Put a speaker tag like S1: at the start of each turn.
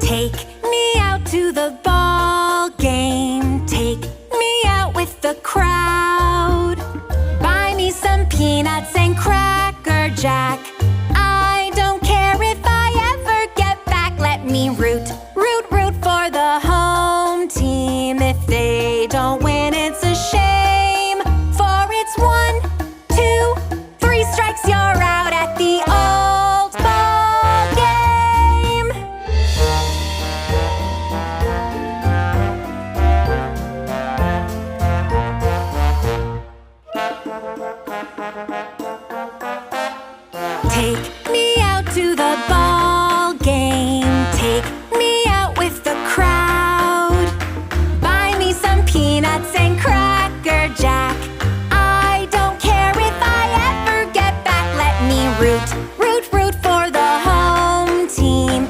S1: Take me out to the ball game. Take me out with the crowd. Buy me some peanuts and Cracker Jack. I don't care if I ever get back. Let me root